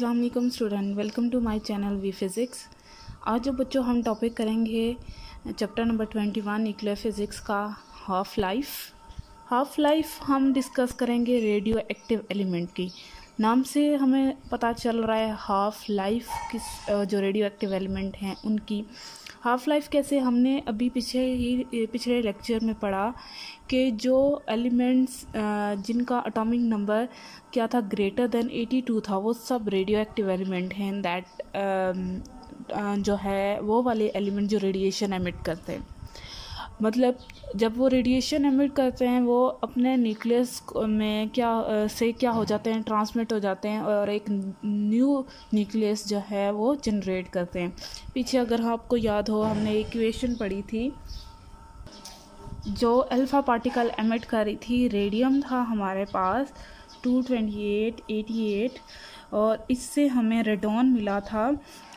अस्सलाम वालेकुम student, welcome to my channel V physics. आज जो बच्चों हम टॉपिक करेंगे चैप्टर नंबर 21 न्यूक्लियर फिज़िक्स का हाफ़ लाइफ हम डिस्कस करेंगे रेडियो एक्टिव एलिमेंट की। नाम से हमें पता चल रहा है हाफ़ लाइफ जो रेडियो एक्टिव एलिमेंट हैं उनकी हाफ़ लाइफ कैसे। हमने अभी पिछले लेक्चर में पढ़ा कि जो एलिमेंट्स जिनका एटॉमिक नंबर क्या था ग्रेटर देन 82 था वो सब रेडियो एक्टिव एलिमेंट हैं। दैट जो है वो वाले एलिमेंट जो रेडिएशन एमिट करते हैं, मतलब जब वो रेडिएशन एमिट करते हैं वो अपने न्यूक्लियस में क्या हो जाते हैं, ट्रांसमिट हो जाते हैं और एक न्यू न्यूक्लियस जो है वो जनरेट करते हैं। पीछे अगर आपको याद हो हमने इक्वेशन पढ़ी थी, जो अल्फ़ा पार्टिकल एमिट करी थी, रेडियम था हमारे पास 228, 88 और इससे हमें रेडॉन मिला था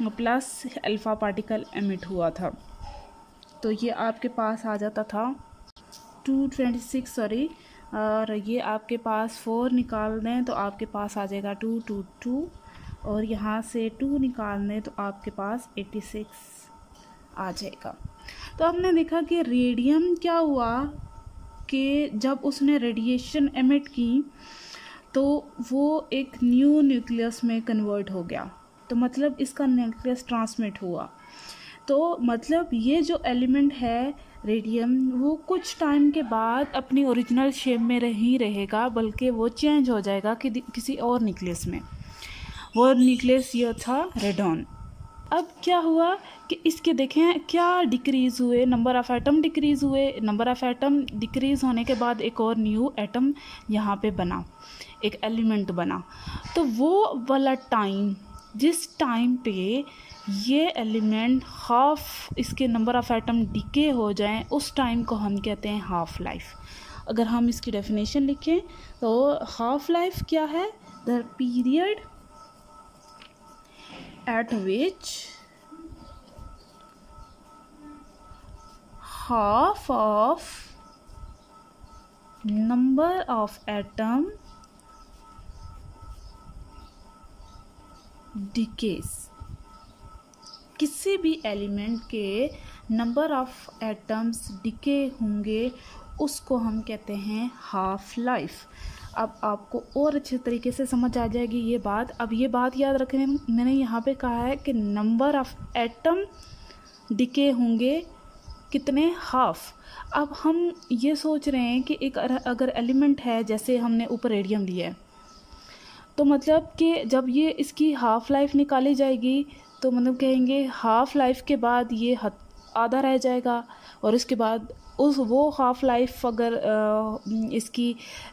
प्लस अल्फ़ा पार्टिकल एमिट हुआ था, तो ये आपके पास आ जाता था 226 और ये आपके पास 4 निकाल दें तो आपके पास आ जाएगा 222 और यहाँ से 2 निकाल दें तो आपके पास 86 आ जाएगा। तो हमने देखा कि रेडियम क्या हुआ कि जब उसने रेडिएशन एमिट की तो वो एक न्यू न्यूक्लियस में कन्वर्ट हो गया, तो मतलब इसका न्यूक्लियस ट्रांसमिट हुआ। तो मतलब ये जो एलिमेंट है रेडियम वो कुछ टाइम के बाद अपनी ओरिजिनल शेप में नहीं रहेगा, बल्कि वो चेंज हो जाएगा कि किसी और न्यूक्लियस में। वो न्यूक्लियस ये था रेडॉन। अब क्या हुआ कि इसके देखें क्या डिक्रीज़ हुए, नंबर ऑफ़ एटम डिक्रीज़ हुए। नंबर ऑफ़ एटम डिक्रीज़ होने के बाद एक और न्यू एटम यहाँ पे बना, एक एलिमेंट बना। तो वो वाला टाइम जिस टाइम पे ये एलिमेंट हाफ इसके नंबर ऑफ़ एटम डिके हो जाएं उस टाइम को हम कहते हैं हाफ लाइफ। अगर हम इसकी डेफिनेशन लिखें तो हाफ लाइफ क्या है, the period at which half of number of atom decays। किसी भी एलिमेंट के नंबर ऑफ एटम्स डिके होंगे उसको हम कहते हैं हाफ लाइफ। अब आपको और अच्छे तरीके से समझ आ जाएगी ये बात। अब ये बात याद रखने, मैंने यहाँ पे कहा है कि नंबर ऑफ़ एटम डिके होंगे कितने, हाफ। अब हम ये सोच रहे हैं कि एक अगर एलिमेंट है, जैसे हमने ऊपर रेडियम लिया है, तो मतलब कि जब ये इसकी हाफ लाइफ निकाली जाएगी तो मतलब कहेंगे हाफ लाइफ के बाद ये आधा रह जाएगा और इसके बाद वो हाफ लाइफ अगर इसकी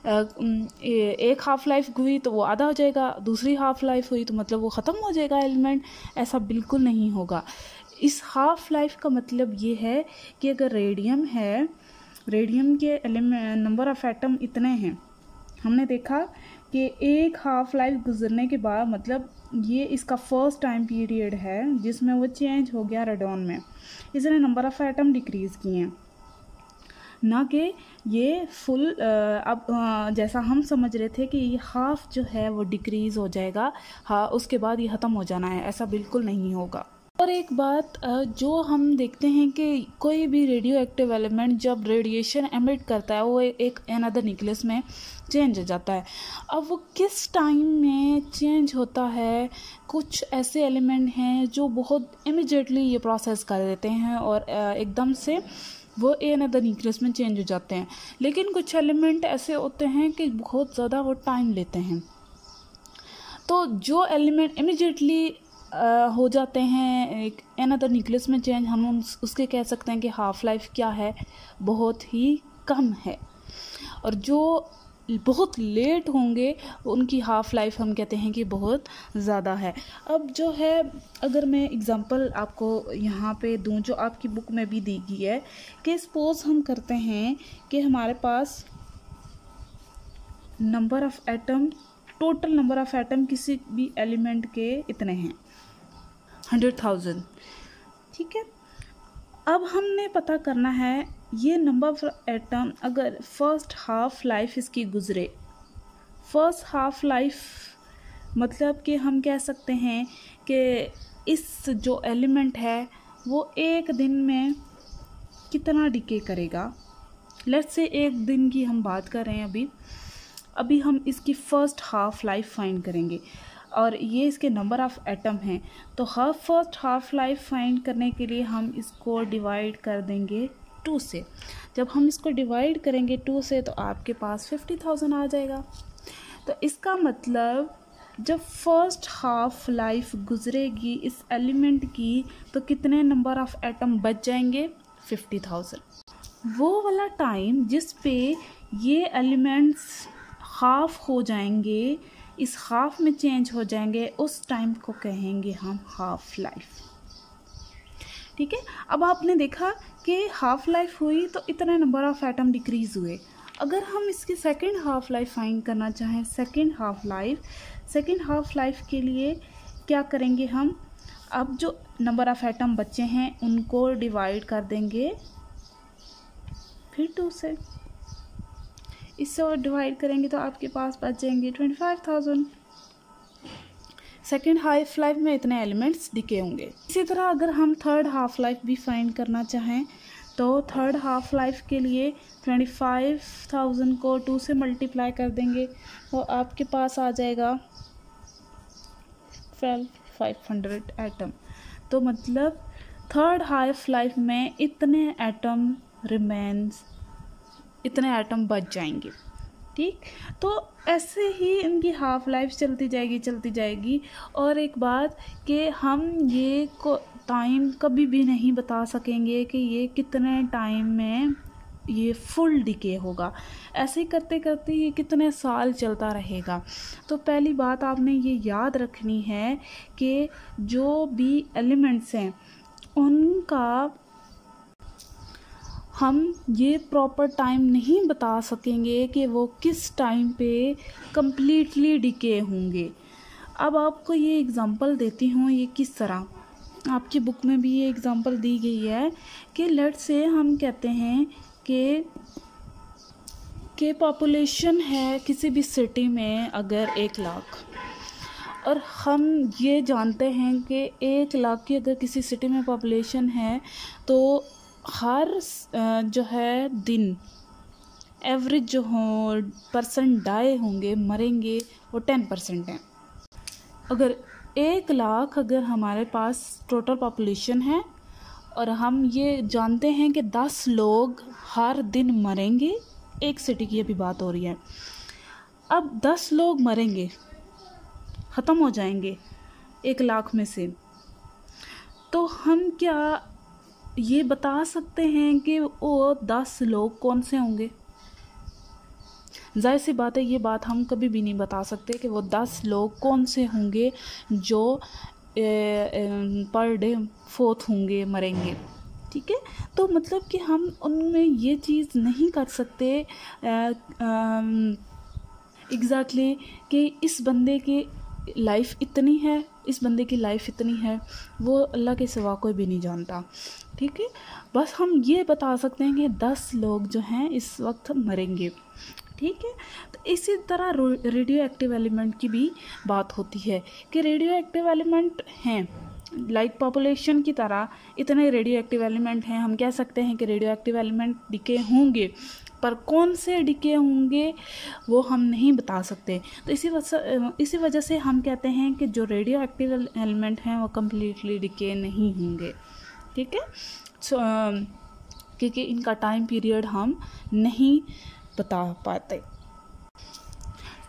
एक हाफ लाइफ हुई तो वो आधा हो जाएगा, दूसरी हाफ लाइफ हुई तो मतलब वो ख़त्म हो जाएगा एलिमेंट। ऐसा बिल्कुल नहीं होगा। इस हाफ लाइफ का मतलब ये है कि अगर रेडियम है, रेडियम के एलिमेंट नंबर ऑफ़ एटम इतने हैं, हमने देखा कि एक हाफ लाइफ गुजरने के बाद मतलब ये इसका फर्स्ट टाइम पीरियड है जिसमें वो चेंज हो गया रेडॉन में, इसने नंबर ऑफ़ एटम डिक्रीज़ किए हैं, ना कि ये फुल। अब जैसा हम समझ रहे थे कि ये हाफ जो है वो डिक्रीज़ हो जाएगा, हाँ उसके बाद ये ख़त्म हो जाना है, ऐसा बिल्कुल नहीं होगा। और एक बात जो हम देखते हैं कि कोई भी रेडियो एक्टिव एलिमेंट जब रेडिएशन एमिट करता है वो एक अनदर न्यूक्लियस में चेंज हो जाता है। अब वो किस टाइम में चेंज होता है, कुछ ऐसे एलिमेंट हैं जो बहुत इमीडिएटली ये प्रोसेस कर देते हैं और एकदम से वो अनदर न्यूक्लियस में चेंज हो जाते हैं, लेकिन कुछ एलिमेंट ऐसे होते हैं कि बहुत ज़्यादा वो टाइम लेते हैं। तो जो एलिमेंट इमीडिएटली हो जाते हैं एक अनदर न्यूक्लियस में चेंज, हम उसके कह सकते हैं कि हाफ लाइफ क्या है, बहुत ही कम है। और जो बहुत लेट होंगे उनकी हाफ़ लाइफ हम कहते हैं कि बहुत ज़्यादा है। अब जो है अगर मैं एग्ज़ाम्पल आपको यहाँ पे दूँ जो आपकी बुक में भी दी गई है कि सपोज़ हम करते हैं कि हमारे पास number of atom, total number of atom किसी भी एलिमेंट के इतने हैं 100,000, ठीक है। अब हमने पता करना है ये नंबर ऑफ एटम अगर फर्स्ट हाफ लाइफ इसकी गुज़रे, फर्स्ट हाफ लाइफ मतलब कि हम कह सकते हैं कि इस जो एलिमेंट है वो एक दिन में कितना डिके करेगा। लेट्स से एक दिन की हम बात कर रहे हैं। अभी हम इसकी फ़र्स्ट हाफ लाइफ फाइंड करेंगे और ये इसके नंबर ऑफ़ एटम हैं। तो फर्स्ट हाफ लाइफ फाइंड करने के लिए हम इसको डिवाइड कर देंगे 2 से। जब हम इसको डिवाइड करेंगे 2 से तो आपके पास 50,000 आ जाएगा। तो इसका मतलब जब फर्स्ट हाफ लाइफ गुजरेगी इस एलिमेंट की तो कितने नंबर ऑफ़ एटम बच जाएंगे? 50,000। वो वाला टाइम जिस पे ये एलिमेंट्स हाफ हो जाएंगे, इस हाफ में चेंज हो जाएंगे, उस टाइम को कहेंगे हम हाफ लाइफ। ठीक है। अब आपने देखा कि हाफ लाइफ हुई तो इतने नंबर ऑफ एटम डिक्रीज हुए। अगर हम इसकी सेकेंड हाफ लाइफ फाइंड करना चाहें, सेकेंड हाफ लाइफ के लिए क्या करेंगे हम? अब जो नंबर ऑफ एटम बचे हैं उनको डिवाइड कर देंगे फिर 2 से। इससे और डिवाइड करेंगे तो आपके पास बच जाएंगे 25,000। सेकेंड हाफ लाइफ में इतने एलिमेंट्स डिके होंगे। इसी तरह अगर हम थर्ड हाफ लाइफ भी फाइंड करना चाहें तो थर्ड हाफ लाइफ के लिए 25,000 को 2 से मल्टीप्लाई कर देंगे तो आपके पास आ जाएगा 12,500 एटम। तो मतलब थर्ड हाफ लाइफ में इतने एटम रिमेन्स, इतने एटम बच जाएंगे। ठीक। तो ऐसे ही इनकी हाफ लाइफ चलती जाएगी। और एक बात कि हम ये टाइम कभी भी नहीं बता सकेंगे कि ये कितने टाइम में ये फुल डिके होगा। ऐसे ही करते करते ये कितने साल चलता रहेगा। तो पहली बात आपने ये याद रखनी है कि जो भी एलिमेंट्स हैं उनका हम ये प्रॉपर टाइम नहीं बता सकेंगे कि वो किस टाइम पे कम्प्लीटली डिके होंगे। अब आपको ये एग्ज़ाम्पल देती हूँ, ये किस तरह आपकी बुक में भी ये एग्ज़ाम्पल दी गई है कि लेट्स से हम कहते हैं कि पॉपुलेशन है किसी भी सिटी में अगर 1 लाख, और हम ये जानते हैं कि 1 लाख की अगर किसी सिटी में पॉपुलेशन है तो हर जो है दिन एवरेज जो हो पर्सन डाई होंगे, मरेंगे, वो 10% हैं। अगर 1 लाख अगर हमारे पास टोटल पॉपुलेशन है और हम ये जानते हैं कि 10 लोग हर दिन मरेंगे, एक सिटी की अभी बात हो रही है। अब 10 लोग मरेंगे, ख़त्म हो जाएंगे 1 लाख में से, तो हम क्या ये बता सकते हैं कि वो 10 लोग कौन से होंगे? जाहिर सी बात है ये बात हम कभी भी नहीं बता सकते कि वो 10 लोग कौन से होंगे जो पर डे फोर्थ होंगे, मरेंगे। ठीक है। तो मतलब कि हम उनमें ये चीज़ नहीं कर सकते एग्जैक्टली कि इस बंदे की लाइफ इतनी है, इस बंदे की लाइफ इतनी है, वो अल्लाह के सिवा कोई भी नहीं जानता। ठीक है। बस हम ये बता सकते हैं कि 10 लोग जो हैं इस वक्त मरेंगे। ठीक है। तो इसी तरह रेडियो एक्टिव एलिमेंट की भी बात होती है कि रेडियो एक्टिव एलिमेंट हैं, लाइक पॉपुलेशन की तरह इतने रेडियो एक्टिव एलिमेंट हैं। हम कह सकते हैं कि रेडियो एक्टिव एलिमेंट डिके होंगे, पर कौन से डिके होंगे वो हम नहीं बता सकते। तो इसी वजह से हम कहते हैं कि जो रेडियो एक्टिव एलिमेंट हैं वो कम्प्लीटली डिके नहीं होंगे। ठीक है। क्योंकि इनका टाइम पीरियड हम नहीं बता पाते।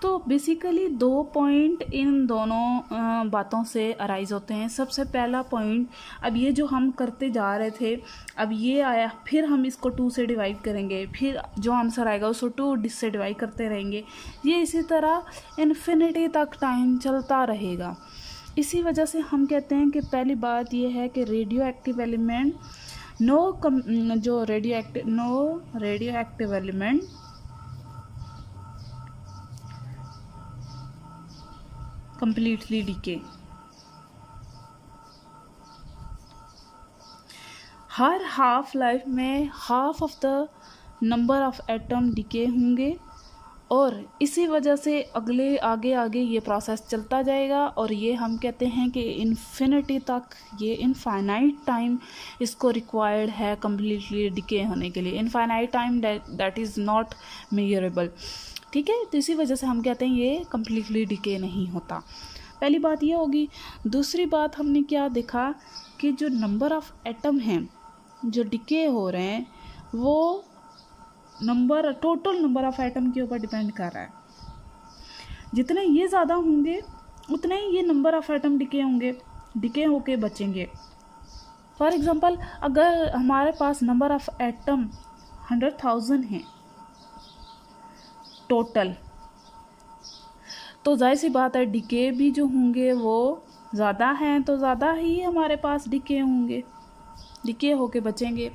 तो बेसिकली 2 पॉइंट इन दोनों बातों से अराइज होते हैं। सबसे पहला पॉइंट, अब ये जो हम करते जा रहे थे, अब ये आया, फिर हम इसको 2 से डिवाइड करेंगे, फिर जो आंसर आएगा उसको 2 से डिवाइड करते रहेंगे। ये इसी तरह इन्फिनिटी तक टाइम चलता रहेगा। इसी वजह से हम कहते हैं कि पहली बात ये है कि radioactive element no radioactive element completely decay। हर हाफ लाइफ में half of the number of atom decay होंगे और इसी वजह से अगले आगे आगे ये प्रोसेस चलता जाएगा और ये हम कहते हैं कि इन्फिनिटी तक, ये इनफाइनाइट टाइम इसको रिक्वायर्ड है कम्प्लीटली डिके होने के लिए। Infinite time that is not measurable, ठीक है। तो इसी वजह से हम कहते हैं ये कम्प्लीटली डिके नहीं होता। पहली बात ये होगी। दूसरी बात हमने क्या देखा कि जो नंबर ऑफ़ एटम हैं जो डिके हो रहे हैं वो टोटल नंबर ऑफ़ एटम के ऊपर डिपेंड कर रहा है। जितने ये ज़्यादा होंगे उतने ही ये नंबर ऑफ़ एटम डिके होके बचेंगे। फॉर एग्ज़ाम्पल, अगर हमारे पास नंबर ऑफ़ एटम 100,000 हैं टोटल, तो जाहिर सी बात है डिके भी जो होंगे वो ज़्यादा हैं, तो ज़्यादा ही हमारे पास डिके होके बचेंगे।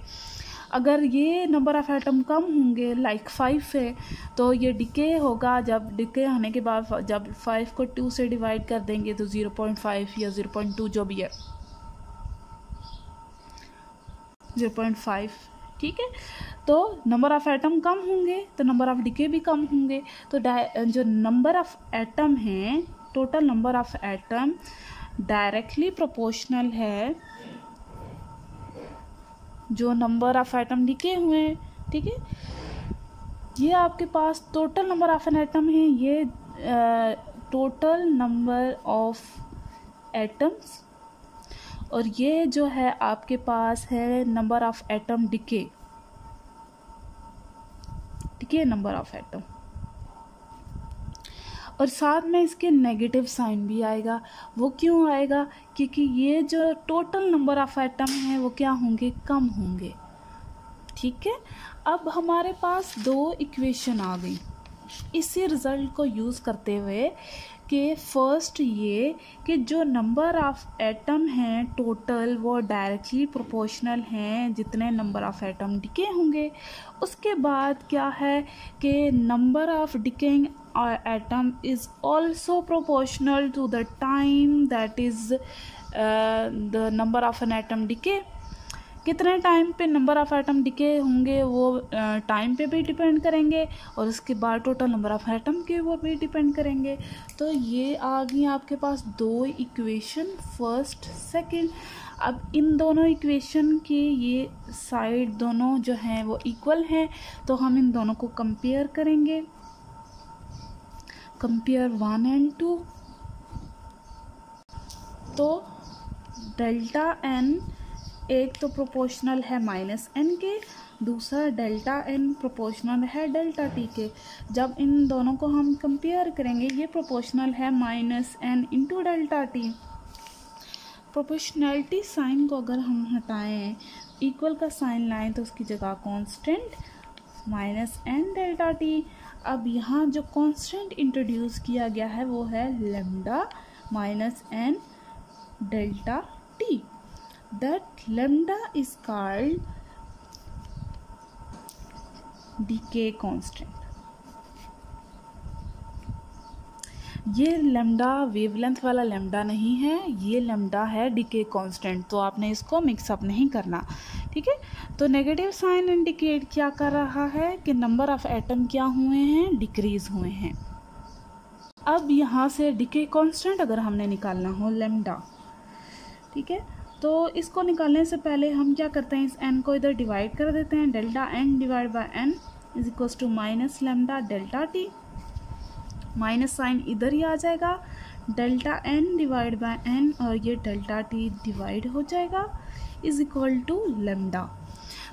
अगर ये नंबर ऑफ़ एटम कम होंगे, लाइक 5 है, तो ये डिके होगा। जब डिके होने के बाद जब 5 को 2 से डिवाइड कर देंगे तो 0.5 या 0.2 जो भी है 0.5, ठीक है। तो नंबर ऑफ़ एटम कम होंगे तो नंबर ऑफ़ डिके भी कम होंगे। तो जो नंबर ऑफ़ एटम हैं, total number of atom directly proportional है जो नंबर ऑफ़ एटम डिके हुए हैं, ठीक है। ये आपके पास total number of N atom है, ये टोटल नंबर ऑफ़ एटम्स, और ये जो है आपके पास है number of atom decay number of atom. और साथ में इसके नेगेटिव साइन भी आएगा। वो क्यों आएगा? क्योंकि ये जो टोटल नंबर ऑफ़ एटम है वो क्या होंगे? कम होंगे, ठीक है। अब हमारे पास 2 इक्वेशन आ गई इसी रिज़ल्ट को यूज़ करते हुए कि फर्स्ट ये कि जो नंबर ऑफ़ एटम हैं टोटल वो डायरेक्टली प्रोपोर्शनल हैं जितने नंबर ऑफ़ एटम डिके होंगे। उसके बाद क्या है कि number of decaying atom is also proportional to the time that is the number of N atom decay. कितने टाइम पे नंबर ऑफ़ एटम डिके होंगे वो टाइम पे भी डिपेंड करेंगे और उसके बाद टोटल नंबर ऑफ़ एटम के ऊपर भी डिपेंड करेंगे। तो ये आ गई आपके पास 2 इक्वेशन, फर्स्ट सेकंड। अब इन दोनों इक्वेशन की ये साइड दोनों जो हैं वो इक्वल हैं, तो हम इन दोनों को कंपेयर करेंगे। Compare 1 and 2। तो डेल्टा एन एक तो प्रोपोर्शनल है -n के, दूसरा डेल्टा n प्रोपोर्शनल है डेल्टा t के। जब इन दोनों को हम कंपेयर करेंगे, ये प्रोपोर्शनल है -n into delta t। Proportionality sign को अगर हम हटाएं, इक्वल का साइन लाएं तो उसकी जगह कांस्टेंट -n डेल्टा t। अब यहाँ जो कांस्टेंट इंट्रोड्यूस किया गया है वो है lambda -n delta t। That lambda is called decay constant। ये लैम्डा वेवलेंथ वाला लैम्डा नहीं है, ये लैम्डा है डिके कांस्टेंट। तो आपने इसको मिक्सअप नहीं करना, ठीक है। तो नेगेटिव साइन इंडिकेट क्या कर रहा है कि नंबर ऑफ एटम क्या हुए हैं? डिक्रीज हुए हैं। अब यहाँ से डिके कांस्टेंट अगर हमने निकालना हो लैम्डा, ठीक है, तो इसको निकालने से पहले हम क्या करते हैं, इस n को इधर डिवाइड कर देते हैं। Delta n divide by n is equals to minus lambda delta t। Minus sign इधर ही आ जाएगा, delta n divide by n और ये डेल्टा t डिवाइड हो जाएगा इज इक्वल टू लैम्डा।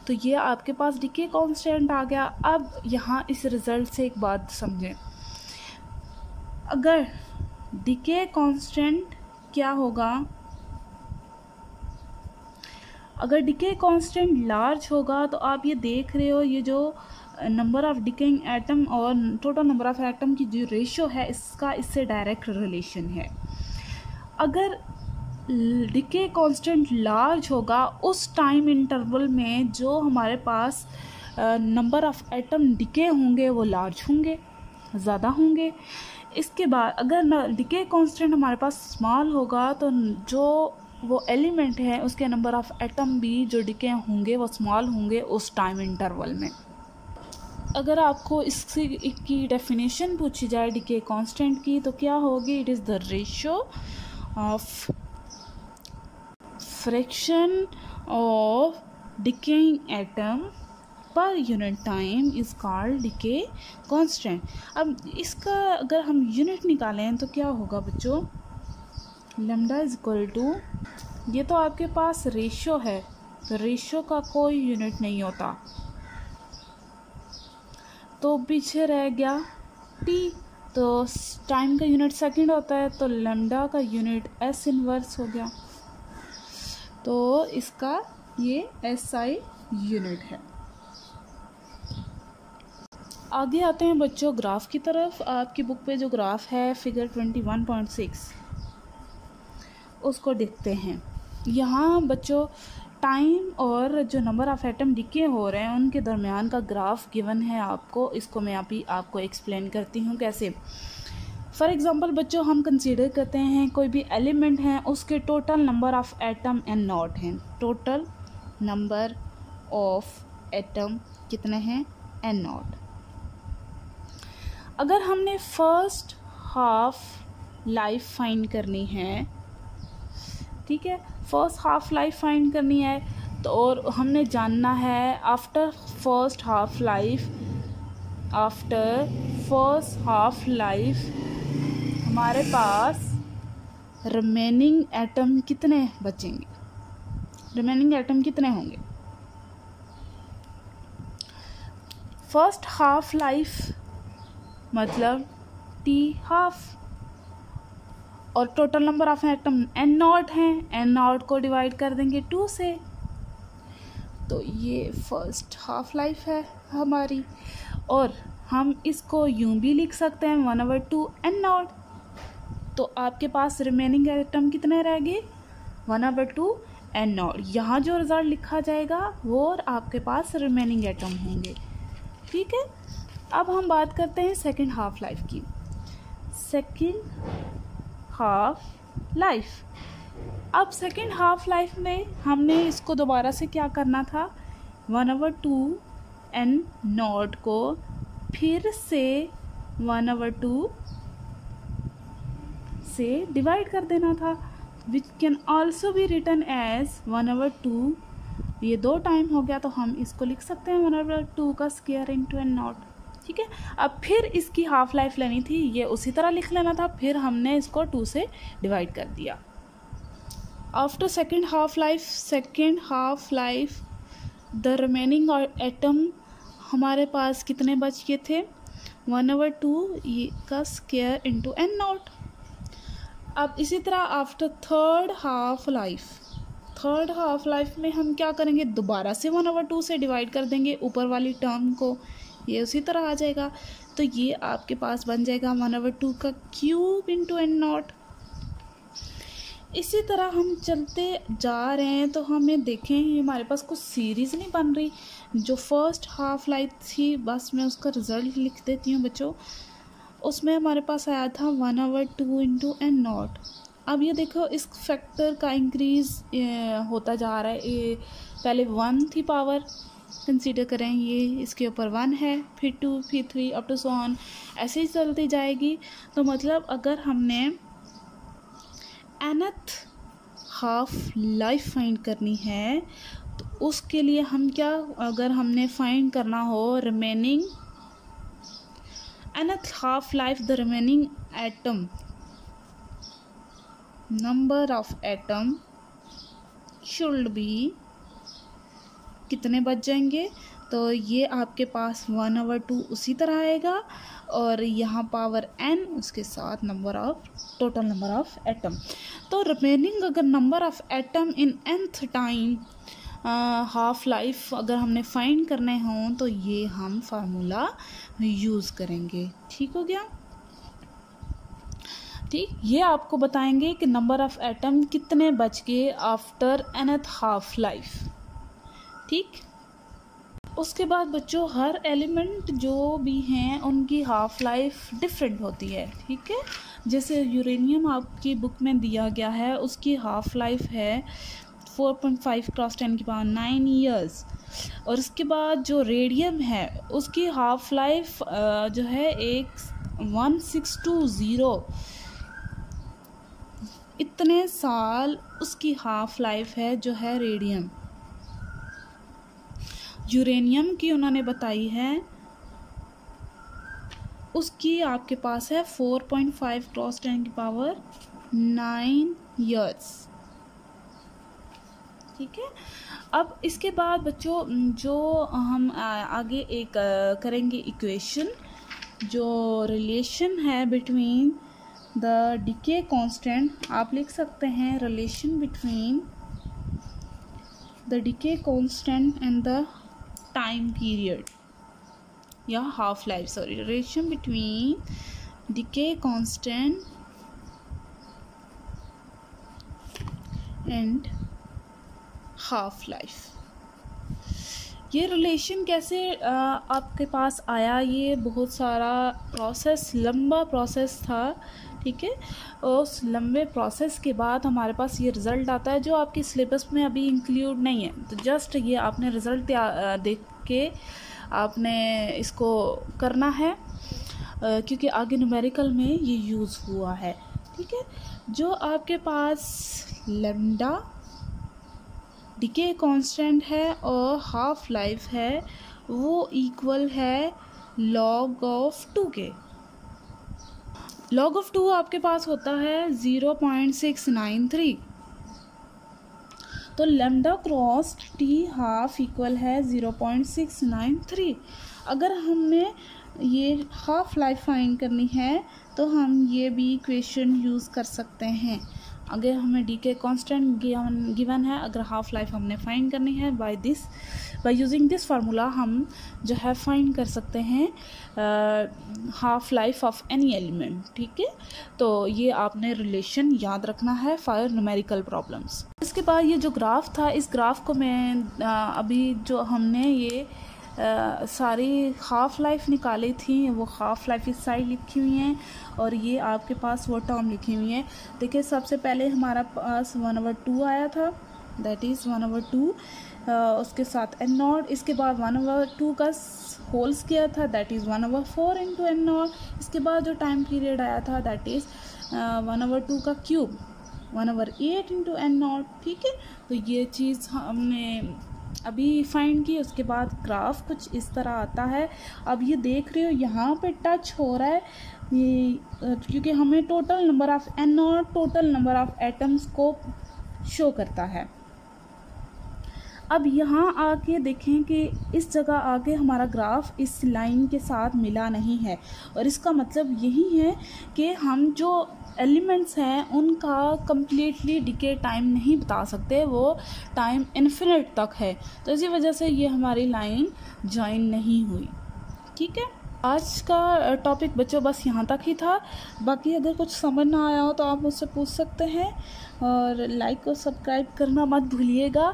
तो ये आपके पास डिके कांस्टेंट आ गया। अब यहाँ इस रिज़ल्ट से एक बात समझें, अगर डिके कांस्टेंट क्या होगा, अगर डिके कांस्टेंट लार्ज होगा तो आप ये देख रहे हो ये जो नंबर ऑफ़ डिकेइंग एटम और टोटल नंबर ऑफ़ एटम की जो रेशो है इसका इससे डायरेक्ट रिलेशन है। अगर डिके कांस्टेंट लार्ज होगा उस टाइम इंटरवल में जो हमारे पास नंबर ऑफ़ एटम डिके होंगे वो लार्ज होंगे, ज़्यादा होंगे। इसके बाद अगर डिके कांस्टेंट हमारे पास स्मॉल होगा तो जो वो एलिमेंट है उसके नंबर ऑफ़ एटम भी जो डिके होंगे वो स्मॉल होंगे उस टाइम इंटरवल में। अगर आपको इसकी की डेफिनेशन पूछी जाए डीके कांस्टेंट की तो क्या होगी? It is the ratio of fraction of decaying atom per unit time is called decay constant. अब इसका अगर हम यूनिट निकालें तो क्या होगा बच्चों? लैम्डा इज इक्वल टू, ये तो आपके पास रेशियो है, तो रेशियो का कोई यूनिट नहीं होता, तो पीछे रह गया टी, तो टाइम का यूनिट सेकंड होता है, तो लैम्डा का यूनिट एस इनवर्स हो गया, तो इसका ये एसआई यूनिट है। आगे आते हैं बच्चों ग्राफ की तरफ। आपकी बुक पे जो ग्राफ है फिगर 21.6 उसको देखते हैं। यहाँ बच्चों टाइम और जो नंबर ऑफ़ एटम डिके हो रहे हैं उनके दरमियान का ग्राफ गिवन है आपको। इसको मैं अभी आपको एक्सप्लेन करती हूँ कैसे। फॉर एग्ज़ाम्पल बच्चों हम कंसीडर करते हैं कोई भी एलिमेंट है, उसके total number of atom N naught हैं। टोटल नंबर ऑफ़ एटम कितने हैं? N naught. अगर हमने फर्स्ट हाफ लाइफ फाइंड करनी है, ठीक है, फर्स्ट हाफ लाइफ फाइंड करनी है तो और हमने जानना है आफ्टर फर्स्ट हाफ लाइफ हमारे पास रिमेनिंग एटम कितने बचेंगे, रिमेनिंग एटम कितने होंगे। फर्स्ट हाफ लाइफ मतलब टी हाफ, और total number of atom N naught हैं, एन नॉट को डिवाइड कर देंगे 2 से, तो ये फर्स्ट हाफ लाइफ है हमारी। और हम इसको यूं भी लिख सकते हैं 1/2 एन नॉट, तो आपके पास रिमेनिंग एटम कितने रह गए? 1/2 एन नॉट। यहाँ जो रिजल्ट लिखा जाएगा वो और आपके पास रिमेनिंग एटम होंगे, ठीक है। अब हम बात करते हैं सेकेंड हाफ लाइफ की। सेकेंड हाफ लाइफ, अब सेकेंड हाफ लाइफ में हमने इसको दोबारा से क्या करना था? 1/2 एन नॉट को फिर से 1/2 से डिवाइड कर देना था, which can also be written as 1/2। ये 2 टाइम हो गया तो हम इसको लिख सकते हैं 1/2 का स्क्वायर इंटू एन नॉट, ठीक है। अब फिर इसकी हाफ लाइफ लेनी थी, ये उसी तरह लिख लेना था, फिर हमने इसको 2 से डिवाइड कर दिया। After second half life the remaining atom हमारे पास कितने बच गए थे? 1/2 का स्क्वायर इंटू एन नॉट। अब इसी तरह आफ्टर थर्ड हाफ लाइफ में हम क्या करेंगे? दोबारा से 1/2 से डिवाइड कर देंगे ऊपर वाली टर्म को, ये उसी तरह आ जाएगा, तो ये आपके पास बन जाएगा 1/2 का क्यूब इंटू एन नॉट। इसी तरह हम चलते जा रहे हैं तो हमें देखें हमारे पास कुछ सीरीज़ नहीं बन रही। जो फर्स्ट हाफ लाइफ थी, बस मैं उसका रिज़ल्ट लिख देती हूँ बच्चों, उसमें हमारे पास आया था 1/2 इंटू एन नॉट। अब ये देखो इस फैक्टर का इंक्रीज़ होता जा रहा है। ये पहले 1 थी पावर, कंसीडर करें ये इसके ऊपर 1 है, फिर 2, फिर 3 अप टू सो ऑन, ऐसे ही चलती जाएगी। तो मतलब अगर हमने nth हाफ लाइफ फाइंड करनी है तो उसके लिए हम क्या, अगर हमने फाइंड करना हो remaining nth half life, the remaining atom, number of atom should be, कितने बच जाएंगे? तो ये आपके पास 1/2 उसी तरह आएगा और यहाँ पावर n उसके साथ टोटल नंबर ऑफ एटम। तो रिमेनिंग अगर number of atom in nth time half life अगर हमने फाइंड करने हों तो ये हम फार्मूला यूज़ करेंगे, ठीक हो गया। ठीक, ये आपको बताएंगे कि नंबर ऑफ एटम कितने बच गए आफ्टर nth हाफ लाइफ, ठीक। उसके बाद बच्चों हर एलिमेंट जो भी हैं उनकी हाफ लाइफ डिफरेंट होती है, ठीक है। जैसे यूरेनियम आपकी बुक में दिया गया है, उसकी हाफ लाइफ है 4.5 × 10⁹ ईयर्स। और उसके बाद जो रेडियम है उसकी हाफ लाइफ जो है 1620 इतने साल उसकी हाफ लाइफ है जो है रेडियम। यूरेनियम की उन्होंने बताई है, उसकी आपके पास है 4.5 × 10⁹ ईयर्स। ठीक है। अब इसके बाद बच्चों जो हम आगे एक करेंगे इक्वेशन, जो रिलेशन है बिटवीन द डिके कांस्टेंट, आप लिख सकते हैं relation between the decay constant and the time period या half life, sorry, relation between decay constant and half life. ये रिलेशन कैसे आपके पास आया, ये बहुत सारा प्रोसेस, लंबा प्रोसेस था। ठीक है। उस लंबे प्रोसेस के बाद हमारे पास ये रिज़ल्ट आता है जो आपके सिलेबस में अभी इंक्लूड नहीं है। तो जस्ट ये आपने रिज़ल्ट देख के आपने इसको करना है क्योंकि आगे न्यूमेरिकल में ये यूज़ हुआ है। ठीक है। जो आपके पास लैम्डा डिके कांस्टेंट है और हाफ लाइफ है वो इक्वल है log of 2 के। log of 2 आपके पास होता है 0.693, तो lambda cross T half equal है 0.693। अगर हमने ये हाफ लाइफ फाइंड करनी है तो हम ये भी इक्वेशन यूज़ कर सकते हैं। अगर हमें डी के कॉन्स्टेंट गिवन है, अगर हाफ लाइफ हमने फाइंड करनी है बाय यूजिंग दिस फार्मूला हम जो है फाइंड कर सकते हैं half life of any element. ठीक है। तो ये आपने रिलेशन याद रखना है फॉर न्यूमेरिकल प्रॉब्लम्स। इसके बाद ये जो ग्राफ था, इस ग्राफ को मैं अभी जो हमने ये सारी हाफ लाइफ निकाली थी वो हाफ लाइफ इस साइड लिखी हुई हैं और ये आपके पास वो टर्म लिखी हुई है। देखिए सबसे पहले हमारा पास 1/2 आया था, दैट इज़ 1/2, उसके साथ n0, इसके बाद 1/2 का होल स्क्वायर था, दैट इज़ 1/4 × n0। इसके बाद जो टाइम पीरियड आया था दैट इज़ 1/2 का क्यूब, 1/8 × n0। ठीक है। तो ये चीज़ हमने अभी फाइंड की। उसके बाद ग्राफ कुछ इस तरह आता है। अब ये देख रहे हो यहाँ पे टच हो रहा है ये क्योंकि हमें total number of n0, total number of atoms को शो करता है। अब यहाँ आके देखें कि इस जगह आके हमारा ग्राफ इस लाइन के साथ मिला नहीं है और इसका मतलब यही है कि हम जो एलिमेंट्स हैं उनका कम्प्लीटली डिके टाइम नहीं बता सकते, वो टाइम इन्फिनिट तक है। तो इसी वजह से ये हमारी लाइन ज्वाइन नहीं हुई। ठीक है। आज का टॉपिक बच्चों बस यहाँ तक ही था। बाकी अगर कुछ समझ ना आया हो तो आप मुझसे पूछ सकते हैं और लाइक और सब्सक्राइब करना मत भूलिएगा।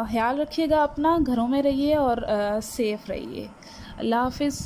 ख्याल रखिएगा अपना, घरों में रहिए और सेफ़ रहिए। अल्लाह हाफिज़।